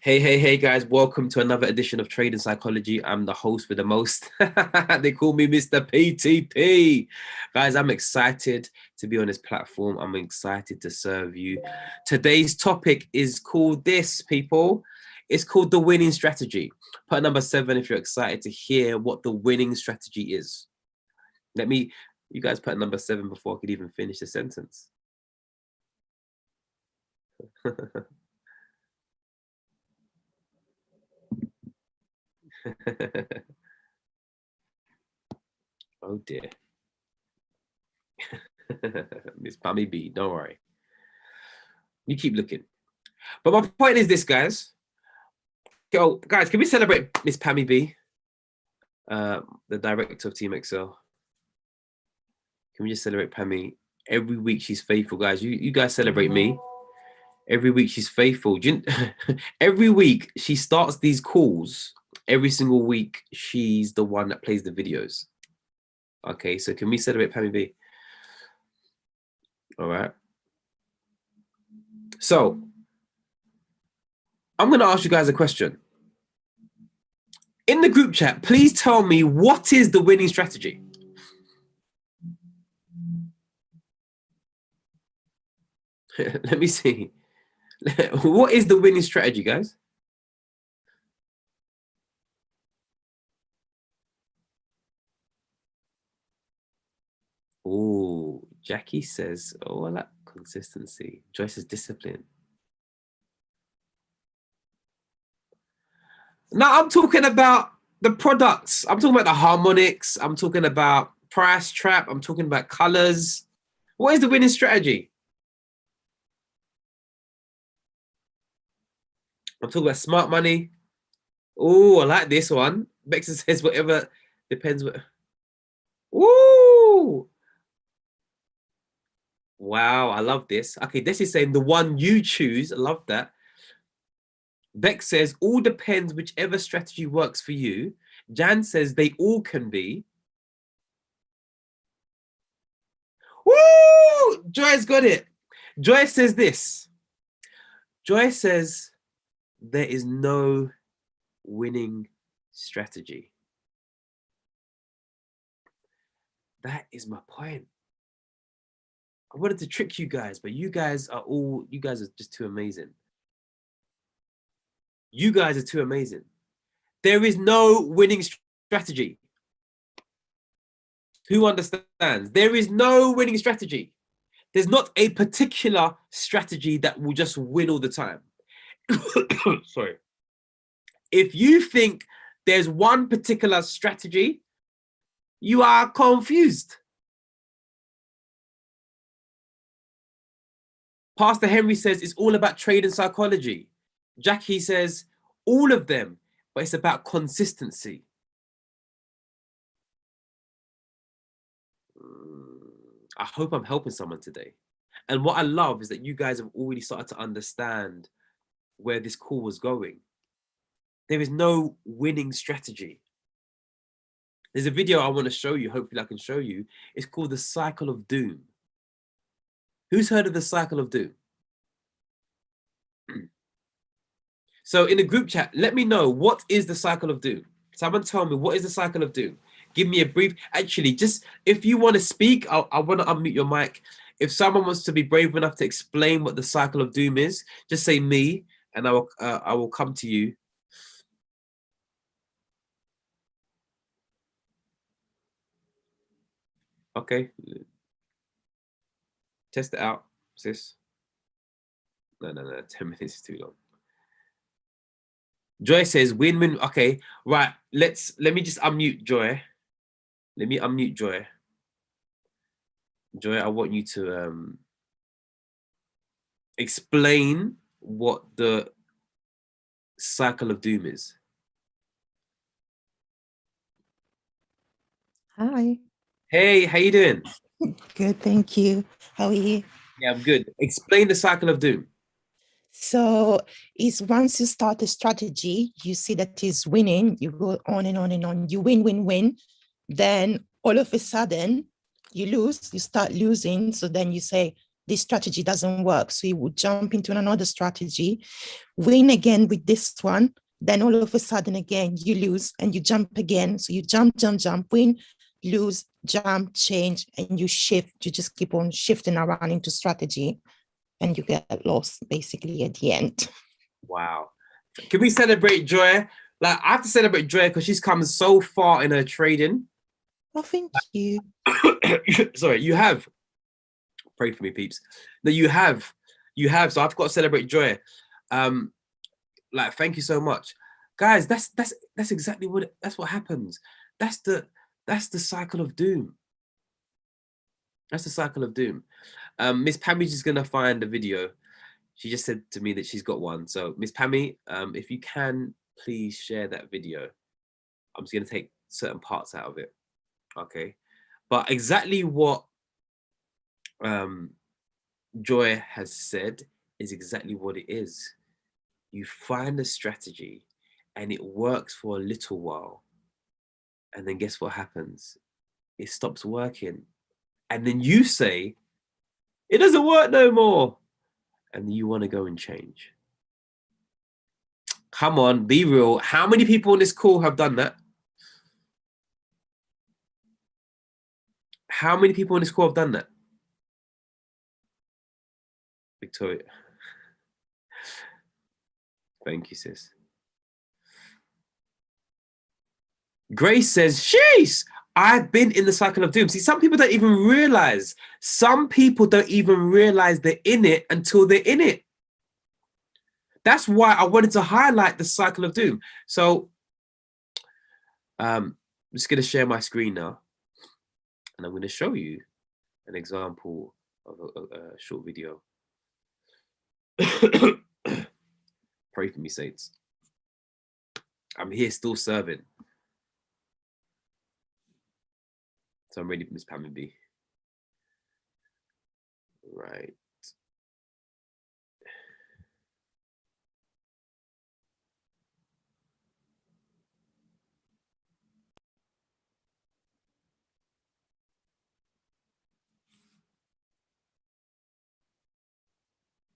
Hey, guys, welcome to another edition of Trading Psychology. I'm the host with the most. They call me Mr. PTP. Guys, I'm excited to be on this platform. I'm excited to serve you. Today's topic is called this, people. It's called the winning strategy. Part number 7 if you're excited to hear what the winning strategy is. You guys put number 7 before I could even finish the sentence. Oh dear. Miss Pammy B, don't worry. You keep looking. But my point is this, guys. Yo, guys, can we celebrate Miss Pammy B, the director of Team Excel? Can we just celebrate Pammy? Every week she's faithful, guys. You guys celebrate me. Every week she's faithful. Every week she starts these calls. Every single week she's the one that plays the videos. Okay, so can we celebrate Pammy B? All right. So I'm going to ask you guys a question. In the group chat, please tell me, what is the winning strategy? Let me see. What is the winning strategy, guys? Oh, Jackie says, oh, I like consistency. Joyce is discipline. Now I'm talking about the products. I'm talking about the harmonics. I'm talking about price trap. I'm talking about colors. What is the winning strategy? I'm talking about smart money. Oh, I like this one. Bexa says whatever depends. Ooh. Wow, I love this. Okay, this is saying the one you choose. I love that. Bex says all depends whichever strategy works for you. Jan says they all can be. Woo! Joyce got it. Joyce says this. Joyce says there is no winning strategy. That is my point. I wanted to trick you guys, but you guys are just too amazing. You guys are too amazing. There is no winning strategy. Who understands? There is no winning strategy. There's not a particular strategy that will just win all the time. Sorry. If you think there's one particular strategy, you are confused. Pastor Henry says it's all about trading psychology. Jackie says all of them, but it's about consistency. I hope I'm helping someone today. And what I love is that you guys have already started to understand where this call was going. There is no winning strategy. There's a video I want to show you. Hopefully I can show you. It's called The Cycle of Doom. Who's heard of the Cycle of Doom? So in the group chat, let me know, what is the Cycle of Doom? Someone tell me, what is the Cycle of Doom? Give me a brief. Actually, just if you want to speak, I want to unmute your mic. If someone wants to be brave enough to explain what the Cycle of Doom is, just say me, and I will come to you. Okay. Test it out, sis. No. 10 minutes is too long. Joy says win-win. Okay, right. Let me just unmute Joy. Let me unmute Joy. Joy, I want you to explain what the Cycle of Doom is. Hi. Hey, how you doing? Good, thank you. How are you? Yeah, I'm good. Explain the Cycle of Doom. So it's once you start a strategy, you see that it's winning, you go on and on and on, you win. Then all of a sudden you lose, you start losing. So then you say, this strategy doesn't work. So you would jump into another strategy, win again with this one. Then all of a sudden again, you lose and you jump again. So you jump, win, lose, jump, change, and you shift. You just keep on shifting around into strategy and you get lost basically at the end. Wow. Can we celebrate Joy? Like, I have to celebrate Joy because she's come so far in her trading. Oh, thank you. Sorry, you have. Pray for me, peeps. No, you have. So I've got to celebrate Joy. Like, thank you so much, guys. That's exactly that's what happens. That's the cycle of doom. That's the cycle of doom. Miss Pammy's just gonna find the video. She just said to me that she's got one. So Miss Pammy, if you can, please share that video. I'm just gonna take certain parts out of it. Okay. But exactly what Joy has said is exactly what it is. You find a strategy and it works for a little while. And then guess what happens? It stops working. And then you say, it doesn't work no more. And you want to go and change. Come on, be real. How many people on this call have done that? How many people on this call have done that? Victoria. Thank you, sis. Grace says, sheesh, I've been in the cycle of doom. See, some people don't even realize. Some people don't even realize they're in it until they're in it. That's why I wanted to highlight the cycle of doom. So I'm just going to share my screen now. And I'm going to show you an example of a short video. Pray for me, saints. I'm here still serving. So I'm ready for Miss Pam and B. Right.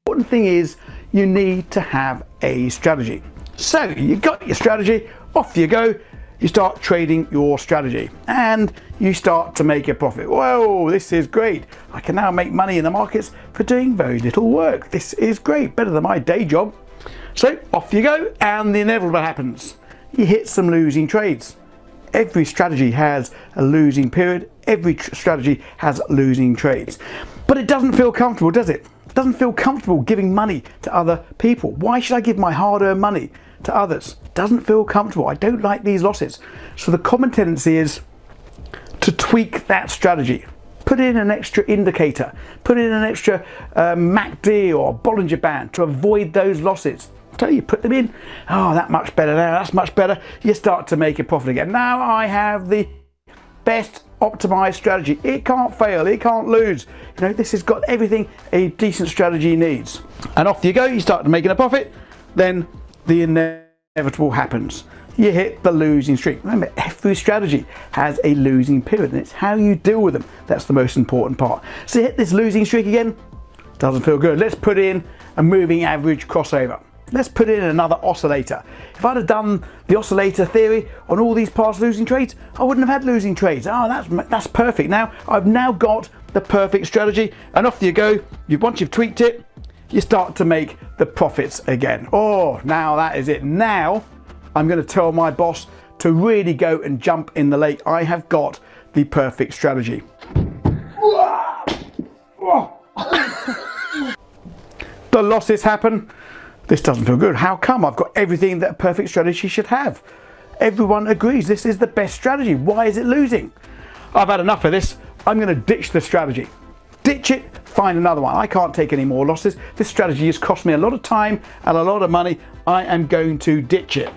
Important thing is you need to have a strategy. So you got your strategy, off you go, you start trading your strategy and you start to make a profit. Whoa, this is great. I can now make money in the markets for doing very little work. This is great, better than my day job. So off you go and the inevitable happens. You hit some losing trades. Every strategy has a losing period. Every strategy has losing trades. But it doesn't feel comfortable, does it? It doesn't feel comfortable giving money to other people. Why should I give my hard-earned money to others? It doesn't feel comfortable. I don't like these losses. So the common tendency is to tweak that strategy. Put in an extra indicator. Put in an extra MACD or Bollinger Band to avoid those losses. So you put them in. Oh, that much better now. That's much better. You start to make a profit again. Now I have the best optimized strategy. It can't fail. It can't lose. You know, this has got everything a decent strategy needs. And off you go. You start making a profit. Then the inevitable happens. You hit the losing streak. Remember, every strategy has a losing period, and it's how you deal with them that's the most important part. So you hit this losing streak again. Doesn't feel good. Let's put in a moving average crossover. Let's put in another oscillator. If I'd have done the oscillator theory on all these past losing trades, I wouldn't have had losing trades. Oh, that's perfect. Now I've now got the perfect strategy, and off you go. Once you've tweaked it, you start to make the profits again. Oh, now that is it. Now I'm going to tell my boss to really go and jump in the lake. I have got the perfect strategy. The losses happen. This doesn't feel good. How come? I've got everything that a perfect strategy should have. Everyone agrees this is the best strategy. Why is it losing? I've had enough of this. I'm going to ditch the strategy. Ditch it, find another one. I can't take any more losses. This strategy has cost me a lot of time and a lot of money. I am going to ditch it.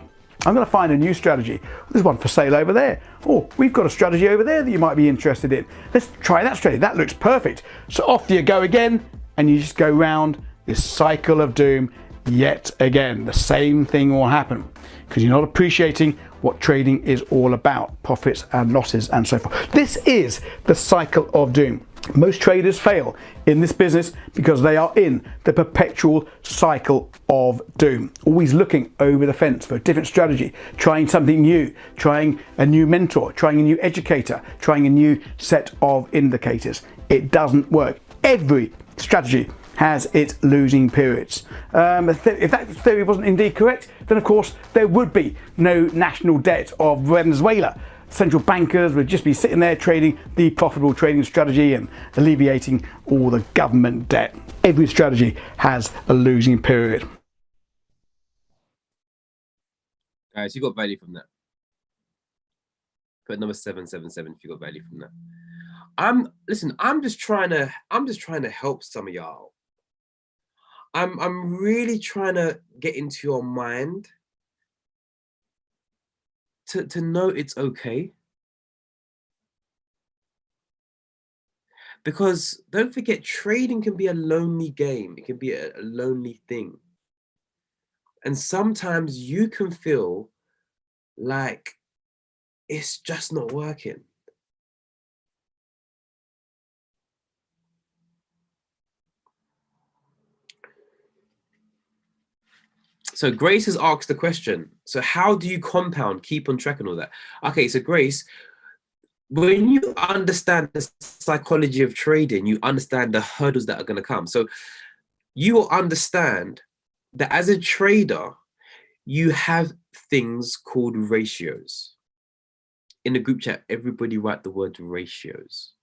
I'm going to find a new strategy. There's one for sale over there. Oh, we've got a strategy over there that you might be interested in. Let's try that strategy. That looks perfect. So off you go again, and you just go round this cycle of doom yet again. The same thing will happen because you're not appreciating what trading is all about, profits and losses and so forth. This is the cycle of doom. Most traders fail in this business because they are in the perpetual cycle of doom, always looking over the fence for a different strategy, trying something new, trying a new mentor, trying a new educator, trying a new set of indicators. It doesn't work. Every strategy has its losing periods. If that theory wasn't indeed correct, then of course there would be no national debt of Venezuela. Central bankers would just be sitting there trading the profitable trading strategy and alleviating all the government debt. Every strategy has a losing period. Guys, you got value from that. Put number 777 if you got value from that. I'm just trying to help some of y'all. I'm really trying to get into your mind to know it's okay. Because don't forget, trading can be a lonely game. It can be a lonely thing. And sometimes you can feel like it's just not working. So Grace has asked the question, so how do you compound, keep on track and all that? Okay, so Grace, when you understand the psychology of trading, you understand the hurdles that are going to come. So you will understand that as a trader, you have things called ratios. In the group chat, everybody write the word ratios.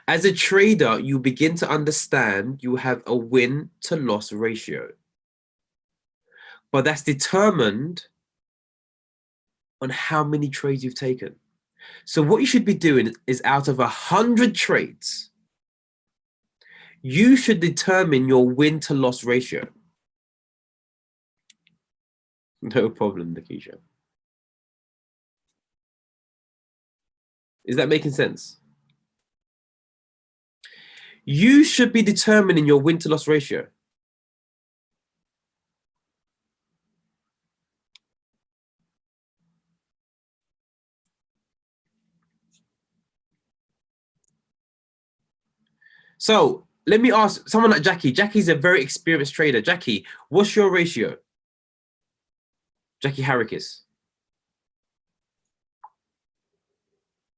As a trader, you begin to understand you have a win to loss ratio. But that's determined on how many trades you've taken. So what you should be doing is out of 100 trades, you should determine your win to loss ratio. No problem, Nikisha. Is that making sense? You should be determining your win to loss ratio. So let me ask someone like Jackie. Jackie's a very experienced trader. Jackie, what's your ratio? Jackie Harrikis.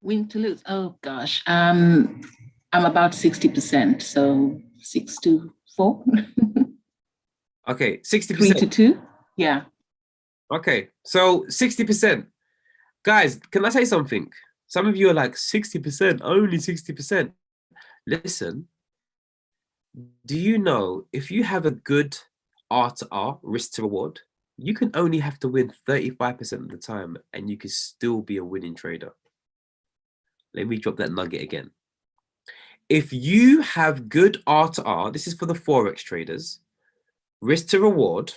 Win to lose. Oh gosh. I'm about 60%. So 6 to 4. Okay, 60%. 3 to 2. Yeah. Okay, so 60%. Guys, can I say something? Some of you are like 60%, only 60%. Listen, do you know if you have a good R to R, risk to reward, you can only have to win 35% of the time and you can still be a winning trader. Let me drop that nugget again. If you have good R to R, this is for the Forex traders, risk to reward,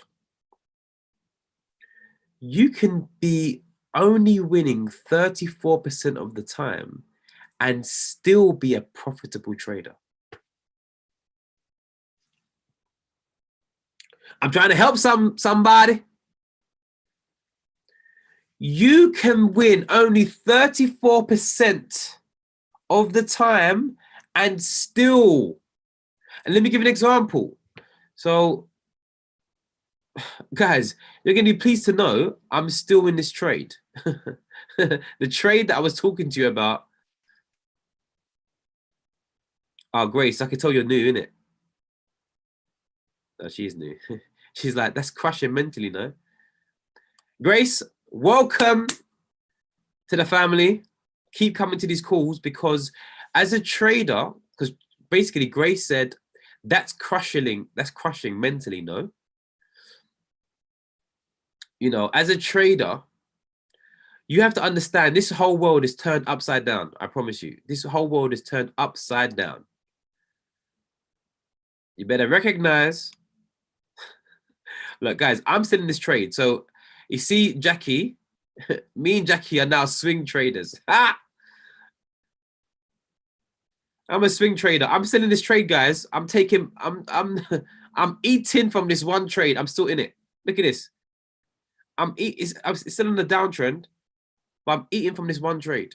you can be only winning 34% of the time and still be a profitable trader. I'm trying to help somebody. You can win only 34% of the time and still. And let me give you an example. So, guys, you're going to be pleased to know I'm still in this trade. The trade that I was talking to you about. Oh, Grace, I can tell you're new, innit? Oh, she's new. She's like, that's crushing mentally, no? Grace, welcome to the family. Keep coming to these calls because as a trader, because basically Grace said, that's crushing mentally, no? You know, as a trader, you have to understand this whole world is turned upside down. I promise you, this whole world is turned upside down. You better recognize. Look, guys, I'm still in this trade. So you see, Jackie, me and Jackie are now swing traders. Ah! I'm a swing trader. I'm still in this trade, guys. I'm eating from this one trade. I'm still in it. Look at this. I'm still in the downtrend, but I'm eating from this one trade.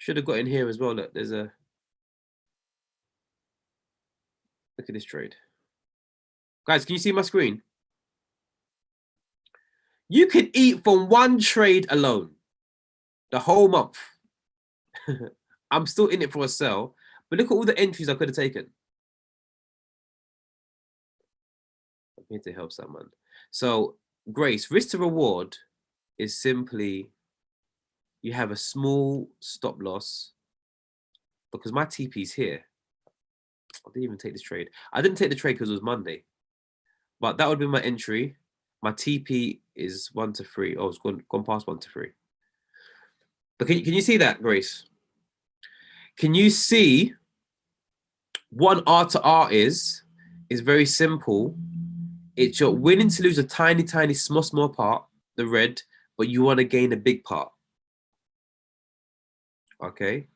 Should have got in here as well. Look, there's a. Look at this trade. Guys, can you see my screen? You can eat from one trade alone the whole month. I'm still in it for a sell, but look at all the entries I could have taken. I'm here to help someone. So, Grace, risk to reward is simply you have a small stop loss because my TP is here. I didn't even take this trade. I didn't take the trade because it was Monday, but that would be my entry. My TP is 1 to 3. Oh, it's gone past 1 to 3. But can you see that, Grace? Can you see what an R to R is? It's very simple. It's your winning to lose a tiny, tiny, small part, the red, but you want to gain a big part. Okay.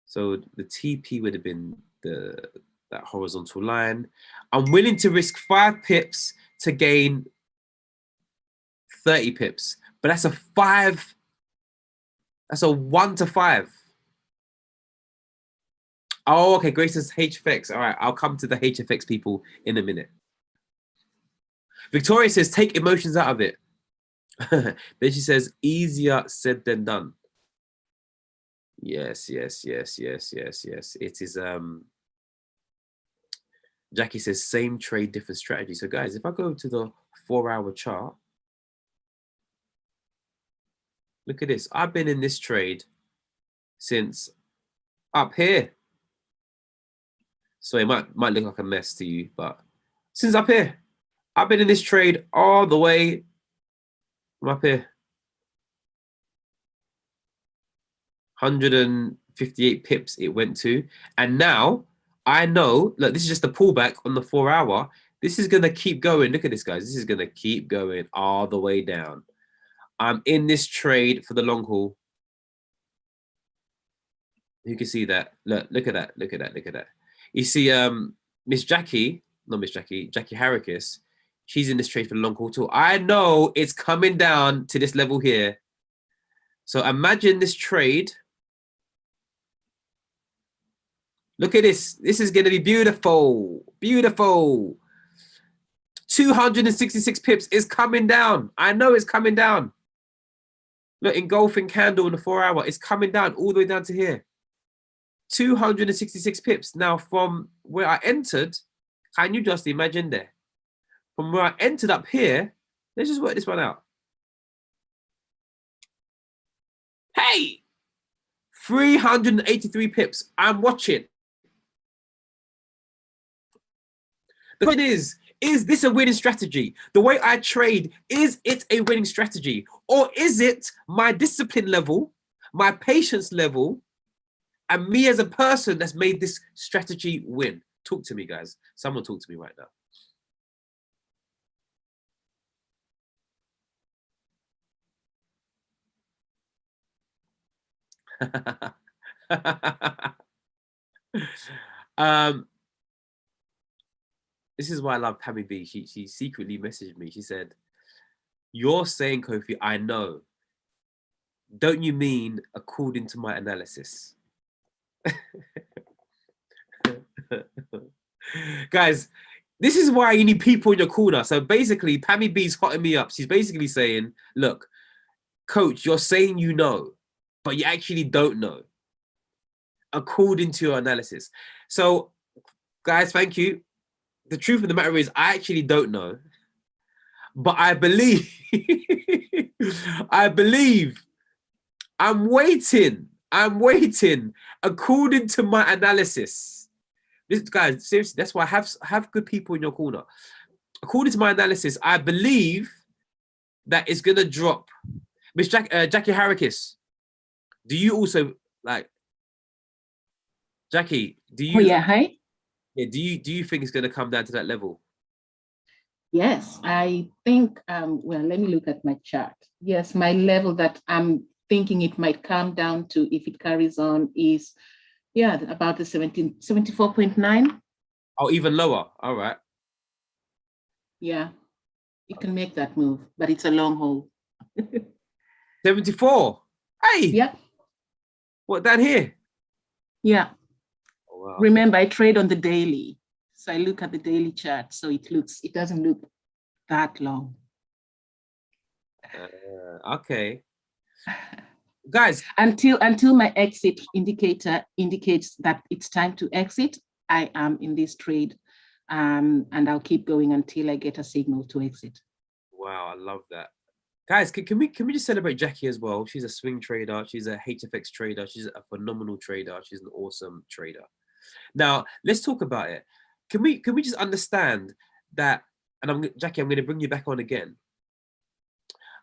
So the TP would have been that horizontal line. I'm willing to risk 5 pips to gain 30 pips, but that's a 5. That's a 1 to 5. Oh, okay. Grace says HFX. All right, I'll come to the HFX people in a minute. Victoria says take emotions out of it. Then she says easier said than done. Yes. It is. Jackie says same trade, different strategy. So guys, if I go to the 4-hour chart, look at this. I've been in this trade since up here. So it might look like a mess to you, but since up here, I've been in this trade all the way from up here. 158 pips it went to. And now I know, look, this is just a pullback on the 4-hour. This is going to keep going. Look at this, guys. This is going to keep going all the way down. I'm in this trade for the long haul. You can see that. Look at that. Look at that. Look at that. You see, Jackie Harricus, she's in this trade for the long haul too. I know it's coming down to this level here. So imagine this trade. Look at this. This is going to be beautiful. Beautiful. 266 pips is coming down. I know it's coming down. Look, engulfing candle in the 4-hour. It's coming down all the way down to here. 266 pips. Now, from where I entered, can you just imagine there? From where I entered up here, let's just work this one out. Hey! 383 pips. I'm watching. The question is this a winning strategy? The way I trade, is it a winning strategy? Or is it my discipline level, my patience level, and me as a person that's made this strategy win? Talk to me, guys. Someone talk to me right now. This is why I love Pammy B. She secretly messaged me. She said, "You're saying, Kofi, I know. Don't you mean according to my analysis?" Guys, this is why you need people in your corner. So basically, Pammy B's hotting me up. She's basically saying, look, coach, you're saying you know, but you actually don't know, according to your analysis. So, guys, thank you. The truth of the matter is, I actually don't know, but I believe, I'm waiting, according to my analysis. This, guys, seriously, that's why have good people in your corner. According to my analysis, I believe that it's gonna drop. Miss Jackie Harricus, do you also like Jackie? Do you? Oh yeah, hi. Yeah, do you think it's gonna come down to that level? Yes, I think. Well, let me look at my chart. Yes, my level that I'm thinking it might come down to if it carries on is, yeah, about the 74.9. Oh, even lower. All right. Yeah, you can make that move, but it's a long haul. 74. Hey. Yeah. What, down here? Yeah. Oh, wow. Remember, I trade on the daily. So I look at the daily chart. So it doesn't look that long. Okay. Guys, Until my exit indicator indicates that it's time to exit, I am in this trade, and I'll keep going until I get a signal to exit. wow, I love that. Guys, can we just celebrate Jackie as well? She's a swing trader. She's a HFX trader. She's a phenomenal trader. She's an awesome trader. Now, let's talk about it. Can we just understand that? And Jackie, I'm going to bring you back on again.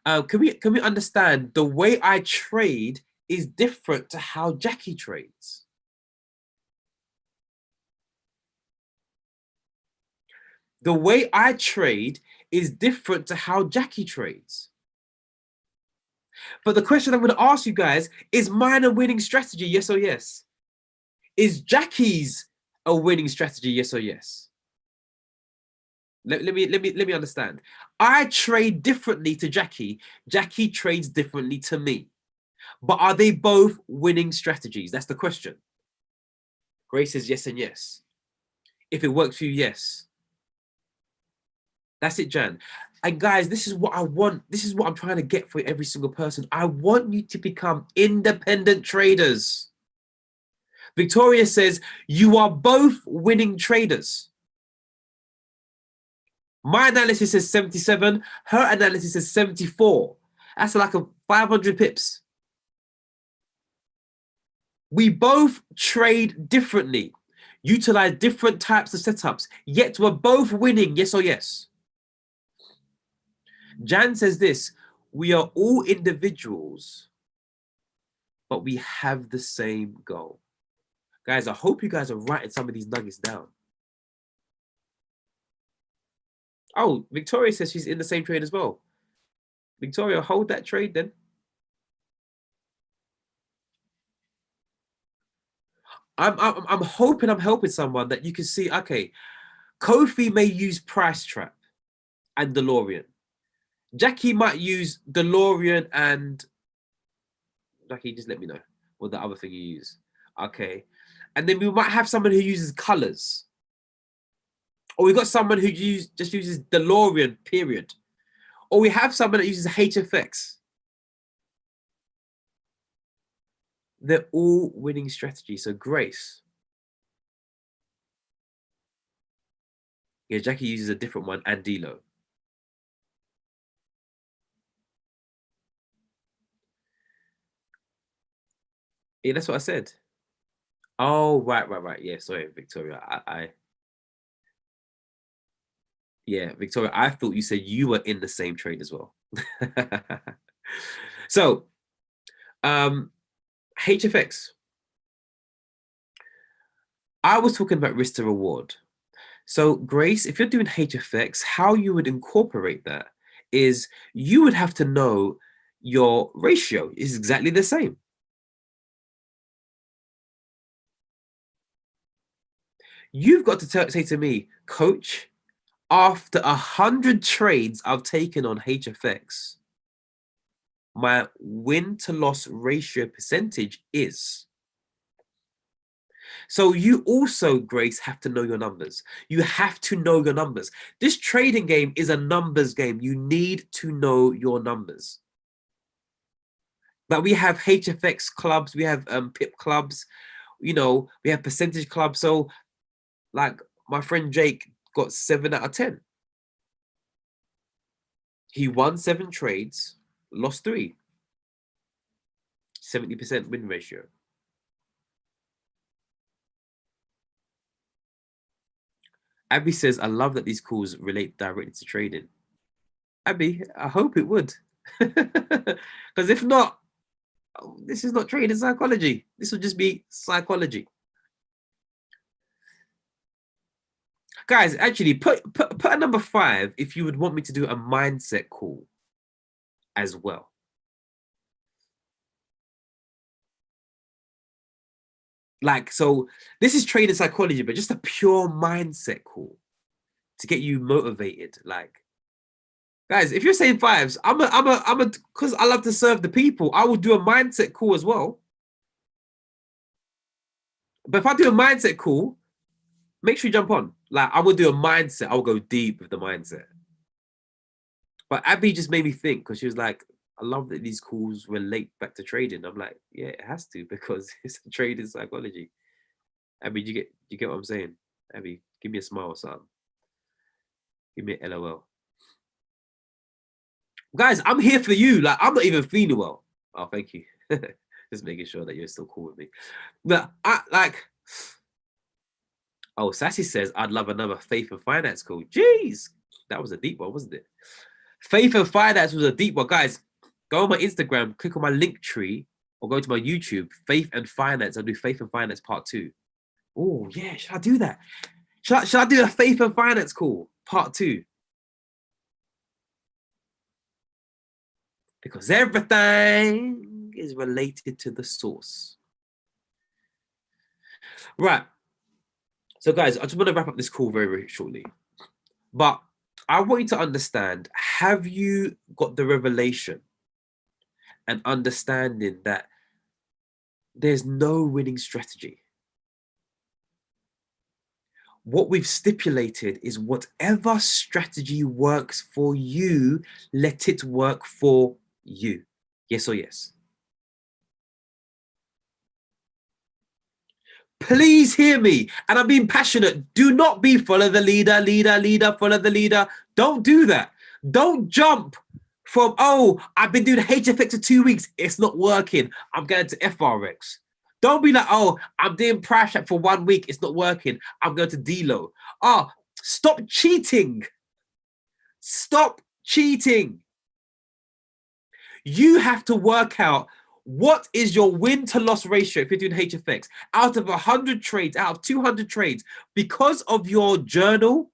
Can we understand the way I trade is different to how Jackie trades? The way I trade is different to how Jackie trades. But the question I'm going to ask you guys is mine a winning strategy? Yes or yes? Is Jackie's a winning strategy? Yes or yes? Let me understand. I trade differently to Jackie. Jackie trades differently to me. But are they both winning strategies? That's the question. Grace says yes and yes. If it works for you, yes. That's it, Jan. And guys, this is what I want. This is what I'm trying to get for every single person. I want you to become independent traders. Victoria says, you are both winning traders. My analysis says 77. Her analysis says 74. That's like a 500 pips. We both trade differently, utilize different types of setups, yet we're both winning, yes or yes? Jan says this, we are all individuals, but we have the same goal. Guys, I hope you guys are writing some of these nuggets down. Oh, Victoria says she's in the same trade as well. Victoria, hold that trade then. I'm hoping I'm helping someone that you can see, okay, Kofi may use Price Trap and DeLorean. Jackie might use DeLorean and Jackie, just let me know what the other thing you use. Okay. And then we might have someone who uses colors. Or we got someone who just uses DeLorean, period. Or we have someone that uses HFX. They're all winning strategies. So Grace. Yeah, Jackie uses a different one, and Dilo. Yeah, that's what I said. Oh, right. Yeah, sorry, Victoria. Yeah, Victoria, I thought you said you were in the same trade as well. So, HFX. I was talking about risk to reward. So, Grace, if you're doing HFX, how you would incorporate that is you would have to know your ratio is exactly the same. You've got to say to me, coach, after 100 trades I've taken on HFX, my win to loss ratio percentage is. So you also, Grace, have to know your numbers. You have to know your numbers. This trading game is a numbers game. You need to know your numbers. But we have HFX clubs, we have PIP clubs, you know, we have percentage clubs. So like my friend Jake got 7 out of 10. He won 7 trades, lost 3. 70% win ratio. Abby says, I love that these calls relate directly to trading. Abby, I hope it would. Because if not, this is not trading psychology. This will just be psychology. Guys, actually, put a number 5 if you would want me to do a mindset call as well. Like, so this is trading psychology, but just a pure mindset call to get you motivated. Like, guys, if you're saying 5s, I'm a, because I love to serve the people. I will do a mindset call as well. But if I do a mindset call, make sure you jump on. Like, I will do a mindset. I'll go deep with the mindset. But Abby just made me think, because she was like, I love that these calls relate back to trading. I'm like, yeah, it has to, because it's a trading psychology. Abby, you get what I'm saying? Abby, give me a smile or something. Give me an LOL. Guys, I'm here for you. Like, I'm not even feeling well. Oh, thank you. Just making sure that you're still cool with me. But oh, Sassy says, I'd love another faith and finance call. Jeez, that was a deep one, wasn't it? Faith and finance was a deep one. Guys, go on my Instagram, click on my link tree, or go to my YouTube, Faith and Finance. I'll do Faith and Finance Part 2. Oh, yeah, should I do that? Should I do a Faith and Finance call, Part 2? Because everything is related to the source. Right. So, guys, I just want to wrap up this call very, very shortly. But I want you to understand, have you got the revelation and understanding that there's no winning strategy? What we've stipulated is whatever strategy works for you, let it work for you. Yes or yes? Please hear me. And I'm being passionate. Do not be follow the leader, follow the leader. Don't do that. Don't jump from, oh, I've been doing HFX for 2 weeks. It's not working. I'm going to FRX. Don't be like, oh, I'm doing price act for 1 week. It's not working. I'm going to DLO. Oh, stop cheating. Stop cheating. You have to work out what is your win to loss ratio if you're doing HFX. Out of 100 trades, out of 200 trades, because of your journal,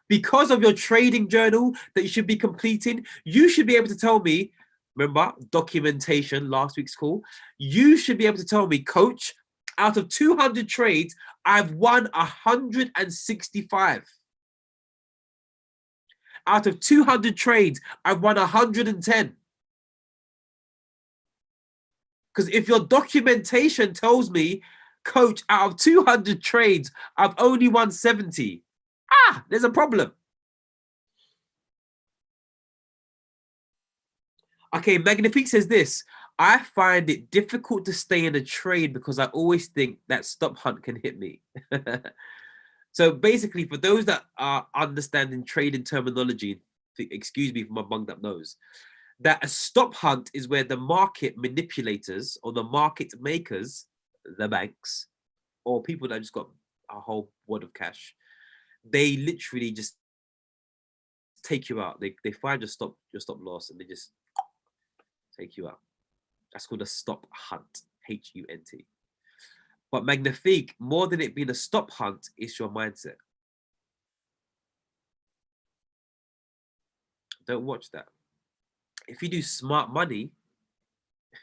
because of your trading journal that you should be completing, you should be able to tell me, remember, documentation, last week's call, you should be able to tell me, coach, out of 200 trades, I've won 165. Out of 200 trades, I've won 110. Because if your documentation tells me, coach, out of 200 trades, I've only won 70, there's a problem. Okay, Magnifique says this. I find it difficult to stay in a trade because I always think that stop hunt can hit me. So basically, for those that are understanding trading terminology, excuse me for my bunged up nose, that a stop hunt is where the market manipulators or the market makers, the banks, or people that just got a whole wad of cash, they literally just take you out. They find your stop loss and they just take you out. That's called a stop hunt, Hunt. But Magnifique, more than it being a stop hunt, is your mindset. Don't watch that. If you do smart money,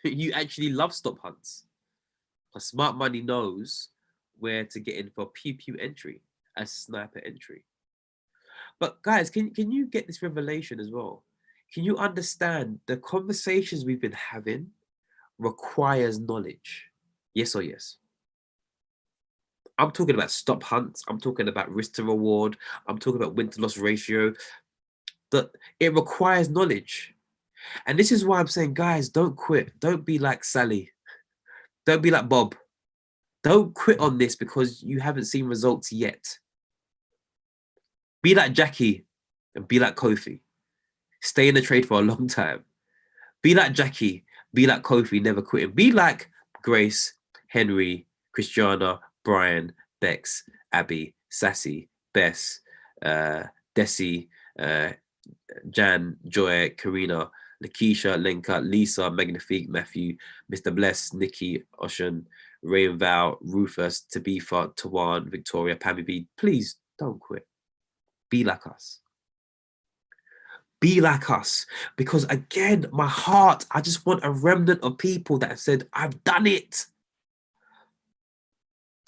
you actually love stop hunts. Because smart money knows where to get in for pew pew entry, a sniper entry. But guys, can you get this revelation as well? Can you understand the conversations we've been having requires knowledge? Yes or yes? I'm talking about stop hunts. I'm talking about risk to reward. I'm talking about win to loss ratio. It requires knowledge. And this is why I'm saying, guys, don't quit. Don't be like Sally. Don't be like Bob. Don't quit on this because you haven't seen results yet. Be like Jackie and be like Kofi. Stay in the trade for a long time. Be like Jackie. Be like Kofi, never quitting. Be like Grace, Henry, Christiana, Brian, Bex, Abby, Sassy, Bess, Desi, Jan, Joy, Karina, Lakeisha, Lenka, Lisa, Magnifique, Matthew, Mr. Bless, Nikki, Ocean, Ray and Val, Rufus, Tabifa, Tawan, Victoria, Pammy B. Please don't quit. Be like us. Be like us. Because again, my heart, I just want a remnant of people that have said, I've done it.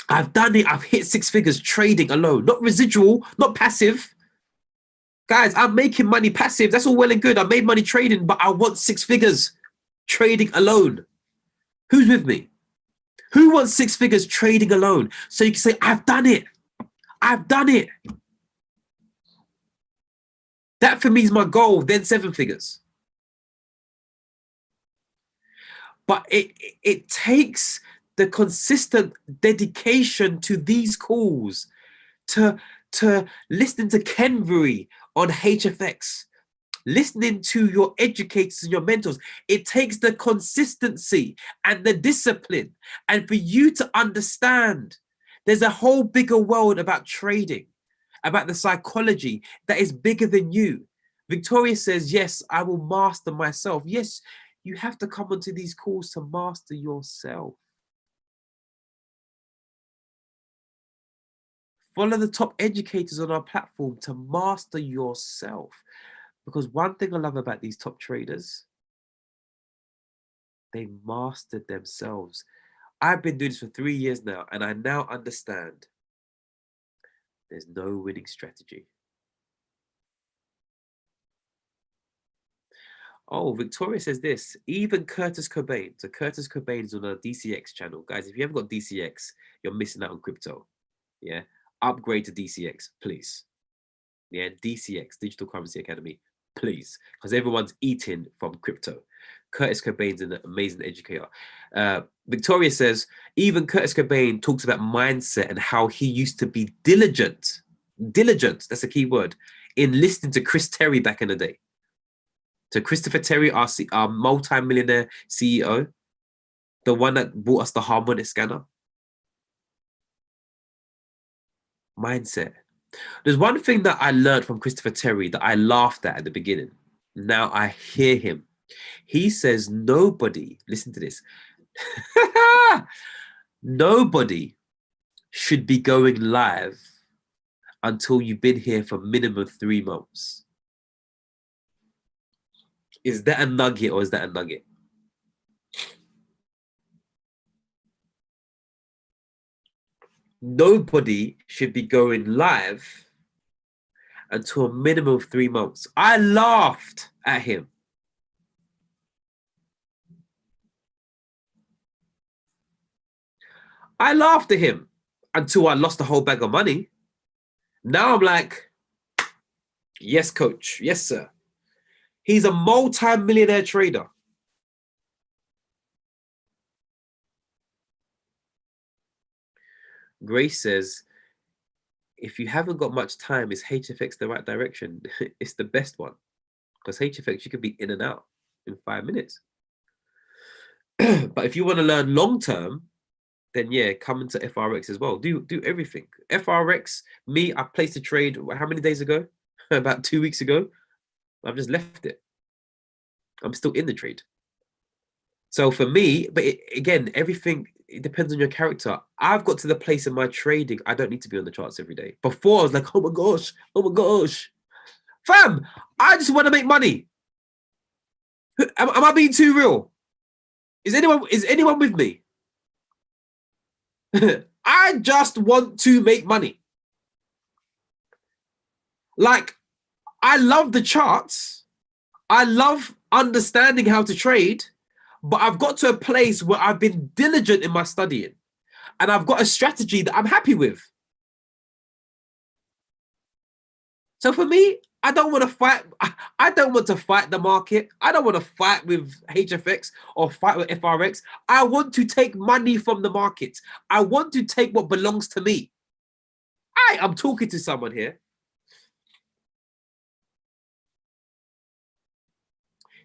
I've done it. I've hit 6 figures trading alone. Not residual, not passive. Guys, I'm making money passive. That's all well and good. I made money trading, but I want 6 figures trading alone. Who's with me? Who wants 6 figures trading alone? So you can say, I've done it. I've done it. That for me is my goal, then 7 figures. But it takes the consistent dedication to these calls, to listening to Kenbury on HFX, listening to your educators and your mentors. It takes the consistency and the discipline. And for you to understand, there's a whole bigger world about trading, about the psychology that is bigger than you. Victoria says, yes, I will master myself. Yes, you have to come onto these calls to master yourself. Follow the top educators on our platform to master yourself. Because one thing I love about these top traders, they mastered themselves. I've been doing this for 3 years now, and I now understand there's no winning strategy. Oh, Victoria says this, even Curtis Cobain. So Curtis Cobain is on a DCX channel. Guys, if you haven't got DCX, you're missing out on crypto. Yeah, upgrade to DCX, please. Yeah, DCX, Digital Currency Academy, please. Because everyone's eating from crypto. Curtis Cobain's an amazing educator. Victoria says, even Curtis Cobain talks about mindset and how he used to be diligent. Diligent, that's a key word, in listening to Chris Terry back in the day. So Christopher Terry, our multi-millionaire CEO, the one that bought us the harmonic scanner. Mindset. There's one thing that I learned from Christopher Terry that I laughed at the beginning. Now I hear him. He says nobody, listen to this, nobody should be going live until you've been here for minimum 3 months. Is that a nugget or is that a nugget? Nobody should be going live until a minimum of 3 months. I laughed at him. I laughed at him until I lost a whole bag of money. Now I'm like, yes, coach. Yes, sir. He's a multi-millionaire trader. Grace says, if you haven't got much time, is HFX the right direction? It's the best one. Because HFX, you can be in and out in 5 minutes. But if you want to learn long-term, then yeah, come into FRX as well. Do everything. FRX, me, I placed a trade, how many days ago? About 2 weeks ago. I've just left it. I'm still in the trade. So for me, but again, everything, it depends on your character. I've got to the place in my trading, I don't need to be on the charts every day. Before, I was like, oh my gosh. Fam, I just want to make money. Am I being too real? Is anyone with me? I just want to make money. Like, I love the charts. I love understanding how to trade, but I've got to a place where I've been diligent in my studying and I've got a strategy that I'm happy with. So for me, I don't want to fight. I don't want to fight the market. I don't want to fight with HFX or fight with FRX. I want to take money from the market. I want to take what belongs to me. I'm talking to someone here.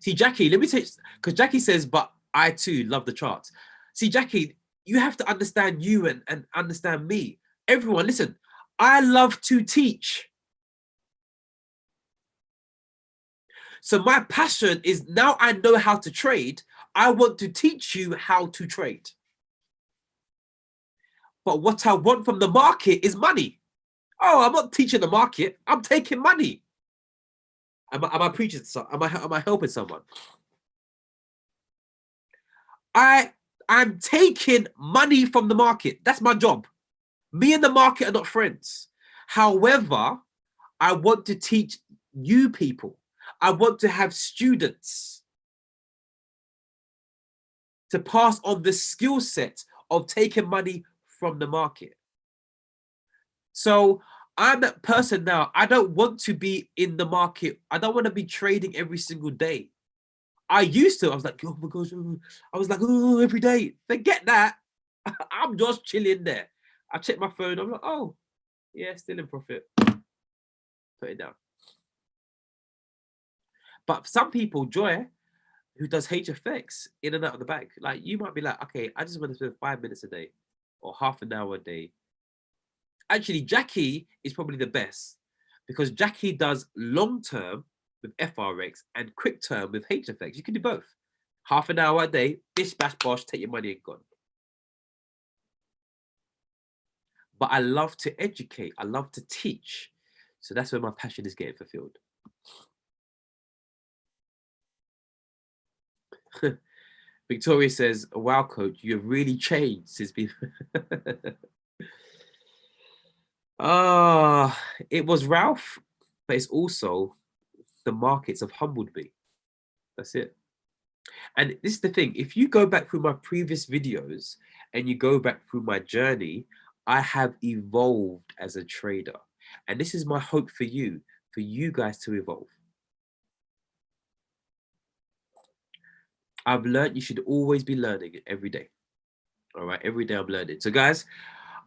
See, Jackie, let me take, because Jackie says, but I too love the charts. See, Jackie, you have to understand you and understand me. Everyone, listen, I love to teach. So my passion is now I know how to trade. I want to teach you how to trade. But what I want from the market is money. Oh, I'm not teaching the market. I'm taking money. Am I preaching? Am I helping someone? I'm taking money from the market. That's my job. Me and the market are not friends. However, I want to teach you people. I want to have students to pass on the skill set of taking money from the market. So I'm that person now. I don't want to be in the market. I don't want to be trading every single day. I used to. I was like, oh my gosh. I was like, oh, every day. Forget that. I'm just chilling there. I check my phone. I'm like, oh, yeah, still in profit. Put it down. But some people, Joy, who does HFX in and out of the bank, like you might be like, okay, I just want to spend 5 minutes a day or half an hour a day. Actually, Jackie is probably the best because Jackie does long term with FRX and quick term with HFX. You can do both. Half an hour a day, bish, bash, bosh, take your money and gone. But I love to educate. I love to teach. So that's where my passion is getting fulfilled. Victoria says, wow, coach, you have really changed since being... It was Ralph, but it's also the markets have humbled me. That's it. And this is the thing. If you go back through my previous videos and you go back through my journey, I have evolved as a trader. And this is my hope for you guys to evolve. I've learned you should always be learning every day. All right, every day I'm learning. So guys,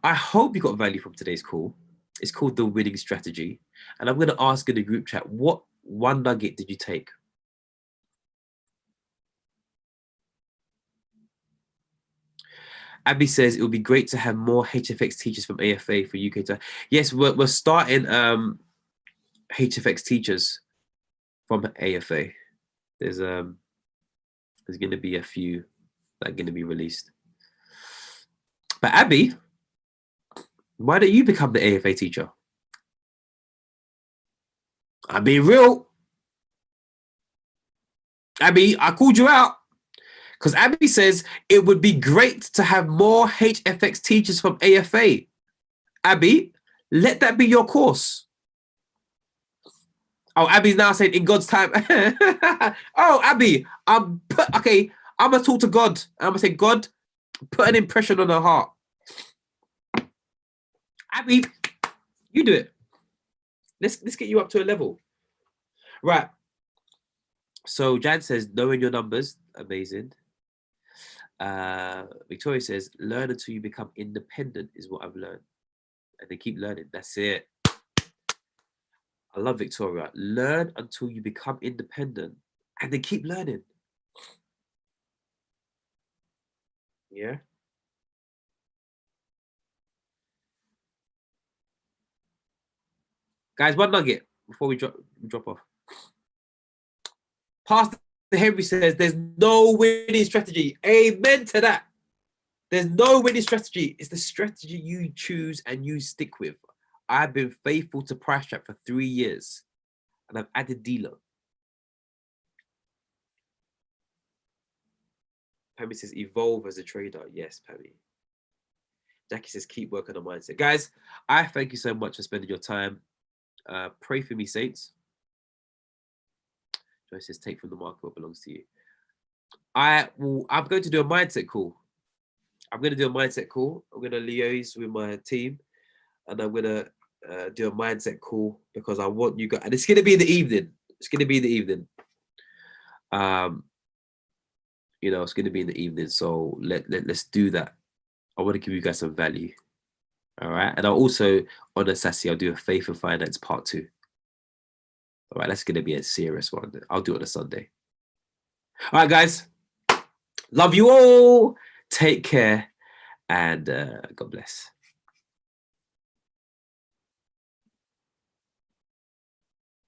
I hope you got value from today's call. It's called The Winning Strategy. And I'm going to ask in the group chat, what one nugget did you take? Abby says it would be great to have more HFX teachers from AFA for UK. Yes, we're starting HFX teachers from AFA. There's going to be a few that are going to be released. But Abby, why don't you become the AFA teacher? I'm being real. Abby, I called you out. Because Abby says it would be great to have more HFX teachers from AFA. Abby, let that be your course. Oh, Abby's now saying in God's time. Oh, Abby, okay, I'm going to talk to God. I'm going to say, God, put an impression on her heart. Abby, you do it. Let's get you up to a level. Right. So Jan says, knowing your numbers, amazing. Victoria says, learn until you become independent is what I've learned. And they keep learning. That's it. I love Victoria. Learn until you become independent. And they keep learning. Yeah. Guys, one nugget before we drop off. Pastor Henry says there's no winning strategy. Amen to that. There's no winning strategy. It's the strategy you choose and you stick with. I've been faithful to Price Trap for 3 years and I've added dealer. Pammy says evolve as a trader. Yes, Pammy. Jackie says keep working on mindset. Guys, I thank you so much for spending your time. Pray for me, saints. Joy says take from the market what belongs to you. I'm going to do a mindset call. I'm going to do a mindset call. I'm going to liaise with my team and I'm going to do a mindset call because I want you guys, and it's going to be in the evening. It's going to be in the evening. You know, it's going to be in the evening. So let's do that. I want to give you guys some value. All right. And I'll also, on a Sassy, I'll do a faith and finance part 2. All right. That's going to be a serious one. I'll do it on a Sunday. All right, guys. Love you all. Take care and God bless.